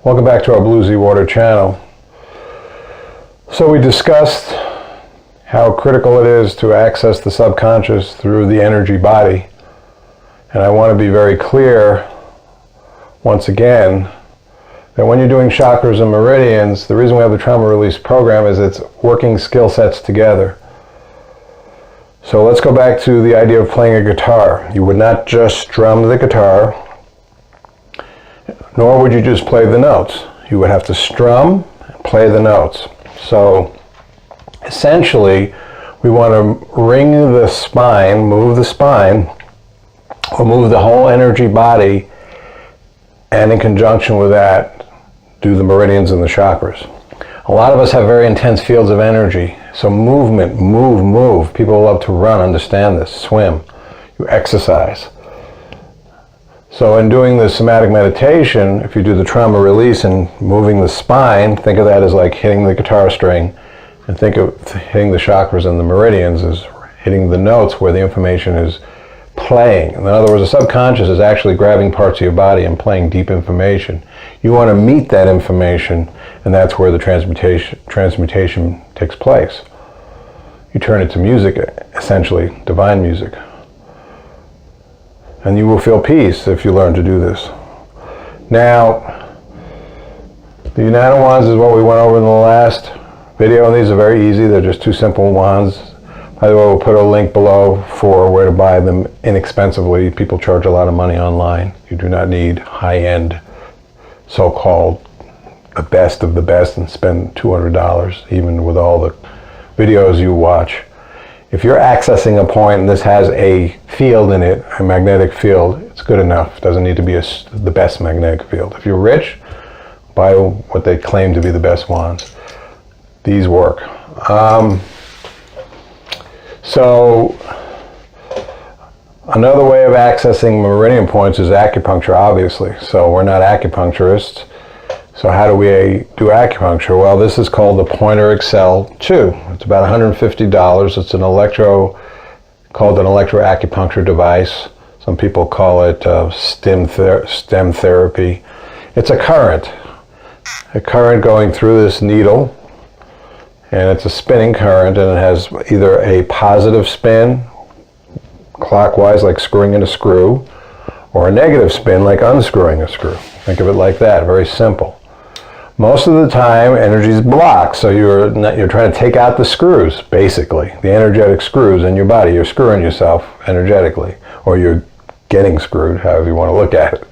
Welcome back to our Blue Z Water channel. So we discussed how critical it is to access the subconscious through the energy body. And I want to be very clear, once again, that when you're doing chakras and meridians, the reason we have the trauma release program is it's working skill sets together. So let's go back to the idea of playing a guitar. You would not just strum the guitar, nor would you just play the notes. You would have to strum and play the notes. So essentially, we want to ring the spine, move the spine, or move the whole energy body, and in conjunction with that, do the meridians and the chakras. A lot of us have very intense fields of energy. So movement, move. People love to run, understand this, swim, you exercise. So in doing the somatic meditation, if you do the trauma release and moving the spine, think of that as like hitting the guitar string, and think of hitting the chakras and the meridians as hitting the notes where the information is playing. In other words, the subconscious is actually grabbing parts of your body and playing deep information. You want to meet that information, and that's where the transmutation takes place. You turn it to music, essentially, divine music. And you will feel peace if you learn to do this. Now, the United Wands is what we went over in the last video, and these are very easy. They're just two simple wands. By the way, we'll put a link below for where to buy them inexpensively. People charge a lot of money online. You do not need high-end, so-called the best of the best and spend $200, even with all the videos you watch. If you're accessing a point and this has a field in it, a magnetic field, it's good enough. It doesn't need to be the best magnetic field. If you're rich, buy what they claim to be the best wands. These work. So another way of accessing meridian points is acupuncture, obviously. So we're not acupuncturists. So how do we do acupuncture? Well, this is called the Pointer Excel 2. It's about $150. It's an called an Electro Acupuncture device. Some people call it stem therapy. It's a current going through this needle, and it's a spinning current, and it has either a positive spin, clockwise, like screwing in a screw, or a negative spin, like unscrewing a screw. Think of it like that, very simple. Most of the time, energy is blocked, so you're trying to take out the screws, basically, the energetic screws in your body. You're screwing yourself energetically, or you're getting screwed, however you want to look at it.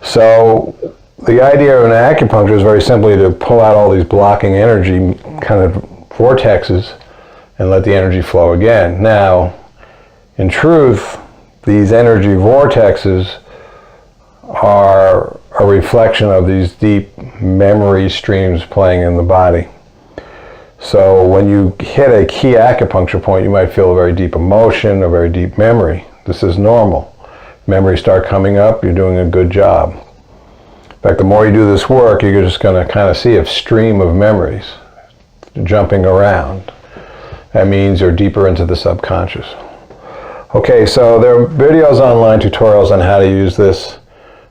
So the idea of an acupuncture is very simply to pull out all these blocking energy kind of vortexes and let the energy flow again. Now, in truth, these energy vortexes are a reflection of these deep memory streams playing in the body. So when you hit a key acupuncture point, you might feel a very deep emotion, a very deep memory. This is normal. Memories start coming up, you're doing a good job. In fact, the more you do this work, you're just going to kind of see a stream of memories jumping around. That means you're deeper into the subconscious. Okay, so there are videos online, tutorials on how to use this.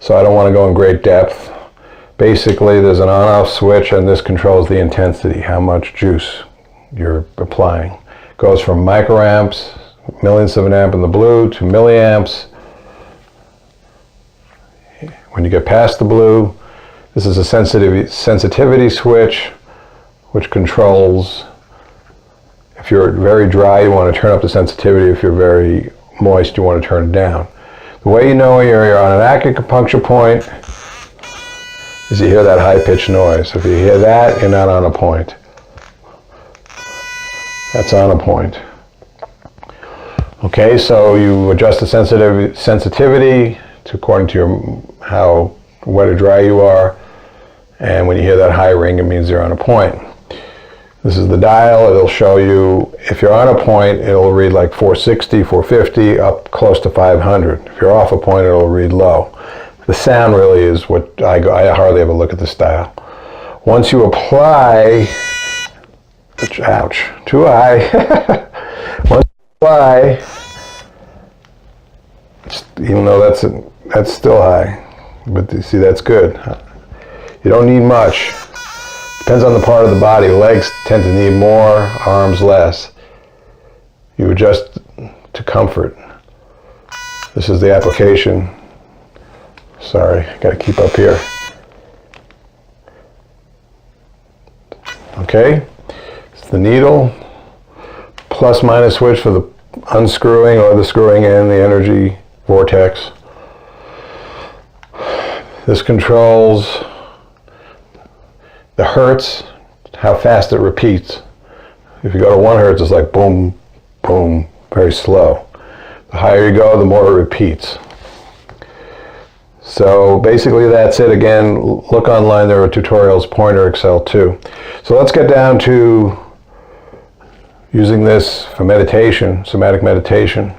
So I don't want to go in great depth. Basically, there's an on-off switch, and this controls the intensity, how much juice you're applying. It goes from microamps, millionths of an amp in the blue, to milliamps. When you get past the blue, this is a sensitivity switch, which controls, if you're very dry, you want to turn up the sensitivity. If you're very moist, you want to turn it down. The way you know you're on an acupuncture point is you hear that high-pitched noise. If you hear that, you're not on a point. That's on a point. Okay, so you adjust the sensitivity to according to how wet or dry you are, and when you hear that high ring, it means you're on a point. This is the dial. It'll show you, if you're on a point, it'll read like 460, 450, up close to 500. If you're off a point, it'll read low. The sound really is what I hardly ever look at this dial. Once you apply, ouch, too high. Once you apply, even though that's still high, but you see, that's good. You don't need much. Depends on the part of the body. Legs tend to need more, arms less. You adjust to comfort. This is the application. Sorry, got to keep up here. Okay, it's the needle, plus minus switch for the unscrewing or the screwing in the energy vortex. This controls the hertz, how fast it repeats. If you go to 1 hertz, it's like boom, boom, very slow. The higher you go, the more it repeats. So basically that's it. Again, look online, there are tutorials, Pointer Excel too. So let's get down to using this for meditation, somatic meditation.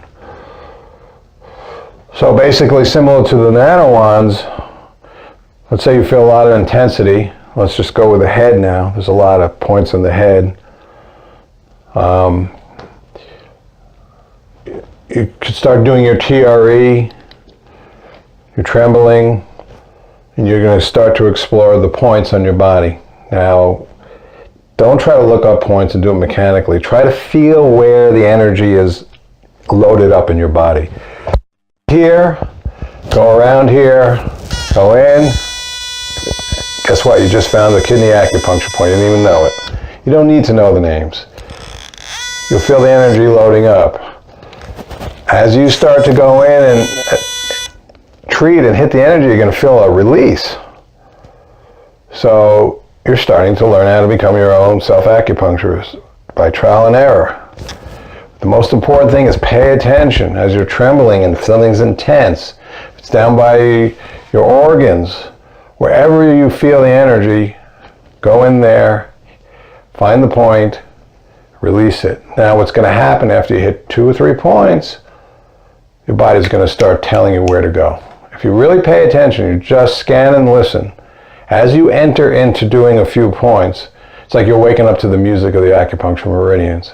So basically similar to the nano wands, let's say you feel a lot of intensity. Let's just go with the head now. There's a lot of points in the head. You could start doing your TRE. You're trembling, and you're going to start to explore the points on your body. Now, don't try to look up points and do it mechanically. Try to feel where the energy is loaded up in your body. Here, go around here, go in. Guess what? You just found the kidney acupuncture point. You didn't even know it. You don't need to know the names. You'll feel the energy loading up. As you start to go in and treat and hit the energy, you're going to feel a release. So you're starting to learn how to become your own self-acupuncturist by trial and error. The most important thing is pay attention as you're trembling and if something's intense. If it's down by your organs, wherever you feel the energy, go in there, find the point, release it. Now what's going to happen after you hit 2 or 3 points, your body's going to start telling you where to go. If you really pay attention, you just scan and listen. As you enter into doing a few points, it's like you're waking up to the music of the acupuncture meridians.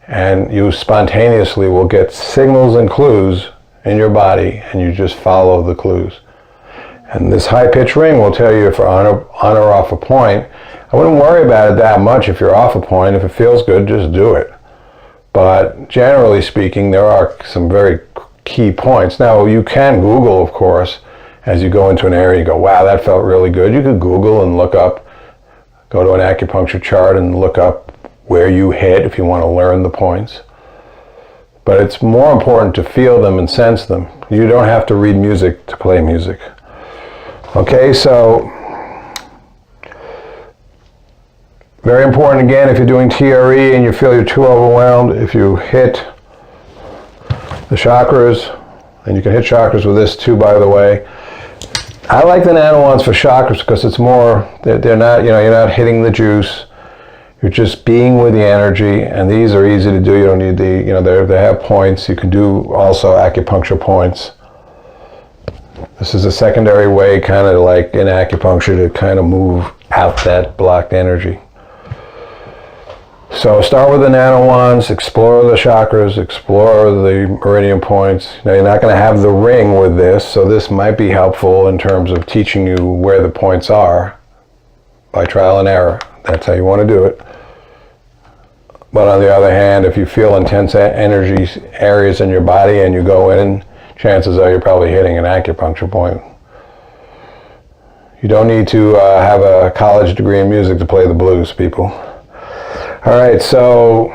And you spontaneously will get signals and clues in your body, and you just follow the clues. And this high-pitched ring will tell you if you're on or off a point. I wouldn't worry about it that much if you're off a point. If it feels good, just do it. But generally speaking, there are some very key points. Now, you can Google, of course, as you go into an area, you go, wow, that felt really good. You could Google and look up, go to an acupuncture chart and look up where you hit if you want to learn the points. But it's more important to feel them and sense them. You don't have to read music to play music. Okay, so very important again, if you're doing TRE and you feel you're too overwhelmed, if you hit the chakras, and you can hit chakras with this too, by the way. I like the nano wands for chakras because it's more, they're not, you're not hitting the juice. You're just being with the energy, and these are easy to do. You don't need the, they have points. You can do also acupuncture points. This is a secondary way, kind of like in acupuncture, to kind of move out that blocked energy. So start with the nano wands, explore the chakras, explore the meridian points. Now you're not going to have the ring with this, so this might be helpful in terms of teaching you where the points are by trial and error. That's how you want to do it. But on the other hand, if you feel intense energy areas in your body and you go in, chances are you're probably hitting an acupuncture point. You don't need to have a college degree in music to play the blues, people. All right, so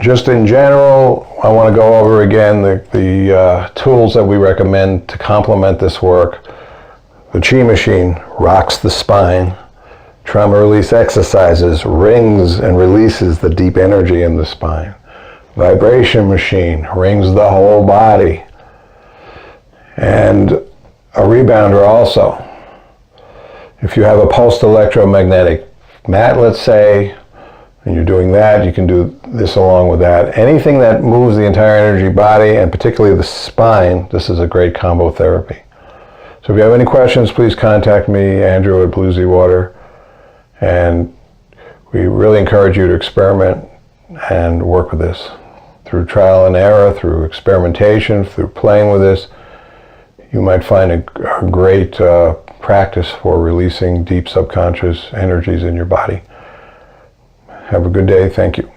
just in general, I want to go over again the tools that we recommend to complement this work. The Chi machine rocks the spine. Trauma release exercises rings and releases the deep energy in the spine. Vibration machine rings the whole body. And a rebounder also. If you have a pulsed electromagnetic mat, let's say, and you're doing that, you can do this along with that. Anything that moves the entire energy body, and particularly the spine, this is a great combo therapy. So if you have any questions, please contact me, Andrew at Blue Z Water. And we really encourage you to experiment and work with this through trial and error, through experimentation, through playing with this. you might find a great practice for releasing deep subconscious energies in your body. Have a good day. Thank you.